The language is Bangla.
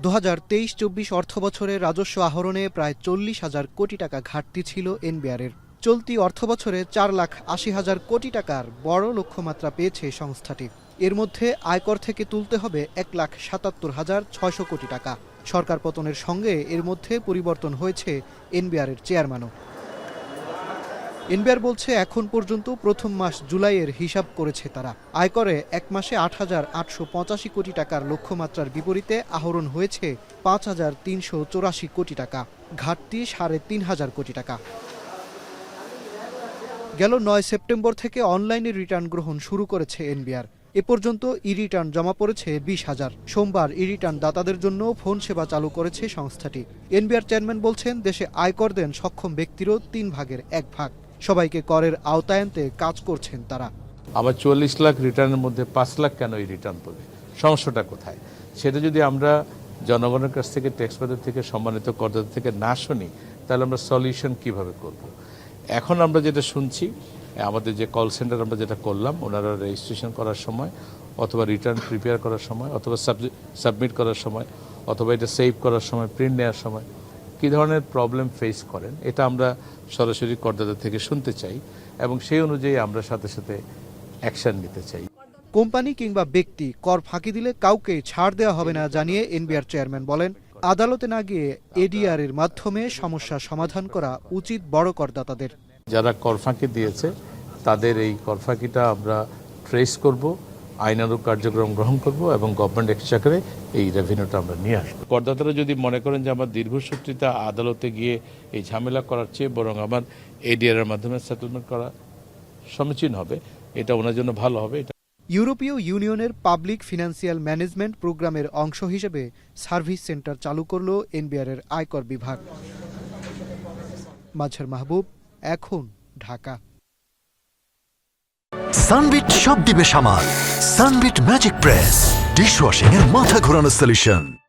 2023-24 অর্থবছরে রাজস্ব আহরণে প্রায় 40,000 কোটি টাকা ঘাটতি ছিল এনবিআরের। চলতি অর্থবছরে 4,80,000 কোটি টাকার বড় লক্ষ্যমাত্রা পেয়েছে সংস্থাটি। এর মধ্যে আয়কর থেকে তুলতে হবে 1,77,600 কোটি টাকা। সরকার পতনের সঙ্গে এর মধ্যে পরিবর্তন হয়েছে এনবিআরের চেয়ারম্যানও। এনবিআর বলছে এখন পর্যন্ত প্রথম মাস জুলাইয়ের হিসাব করেছে তারা। আয়করে এক মাসে 8,885 কোটি টাকার লক্ষ্যমাত্রার বিপরীতে আহরণ হয়েছে 5,384 কোটি টাকা, ঘাটতি 3,500 কোটি টাকা। গেল 9 সেপ্টেম্বর থেকে অনলাইনে রিটার্ন গ্রহণ শুরু করেছে এনবিআর। এ পর্যন্ত ই রিটার্ন জমা পড়েছে 20,000। সোমবার ই রিটার্ন দাতাদের জন্য ফোন সেবা চালু করেছে সংস্থাটি। এনবিআর চেয়ারম্যান বলছেন, দেশে আয়কর দেন সক্ষম ব্যক্তিরও 3 ভাগের 1 ভাগ। সবাইকে করের আওতায় আনতে কাজ করছেন তারা। আবার 44 লাখ রিটার্নের মধ্যে 5 লাখ কেন এই রিটার্ন পড়বে, সমস্যাটা কোথায়? সেটা যদি আমরা জনগণের কাছ থেকে, ট্যাক্সপেয়ার থেকে, সম্মানিত করদাতা থেকে না শুনি, তাহলে আমরা সলিউশন কিভাবে করব? এখন আমরা যেটা শুনছি, আমাদের যে কল সেন্টার আমরা যেটা করলাম, ওনারা রেজিস্ট্রেশন করার সময় অথবা রিটার্ন প্রিপেয়ার করার সময় অথবা সাবমিট করার সময় অথবা এটা সেভ করার সময়, প্রিন্ট নেওয়ার সময় কী ধরনের প্রবলেম ফেস করেন, এটা আমরা সরাসরি করদাতা থেকে শুনতে চাই এবং সেই অনুযায়ী আমরা সাথে সাথে অ্যাকশন নিতে চাই। কোম্পানি কিংবা ব্যক্তি কর ফাঁকি দিলে কাউকে ছাড় দেওয়া হবে না জানিয়ে এনবিআর চেয়ারম্যান বলেন, আদালতে না গিয়ে এডিআর এর মাধ্যমে সমস্যা সমাধান করা উচিত বড় করদাতাদের। যারা কর ফাঁকি দিয়েছে তাদের এই কর ফাঁকিটা আমরা ট্রেস করব, আইনানুগ কার্যক্রম গ্রহণ করব এবং গভর্নমেন্ট এক্সচেকারে এই রেভিনিউটা আমরা নিয়ে আসবো। করদাতারা যদি মনে করেন যে আমার দীর্ঘসূত্রিতা আদালতে গিয়ে এই ঝামেলা করার চেয়ে বরং আমার এডিআর এর মাধ্যমে সেটেলমেন্ট করা সমীচীন হবে, এটা ওনার জন্য ভালো হবে। ইউরোপীয় ইউনিয়নের পাবলিক ফিনান্সিয়াল ম্যানেজমেন্ট প্রোগ্রামের অংশ হিসেবে সার্ভিস সেন্টার চালু করল এনবিআর এর আয়কর বিভাগ। মাজহার মাহবুব, এখন, ঢাকা। সানবিট সব দিবে সামাল। সানবিট ম্যাজিক প্রেস ডিশওয়াশিং এর মাথা ঘোরানো সলিউশন।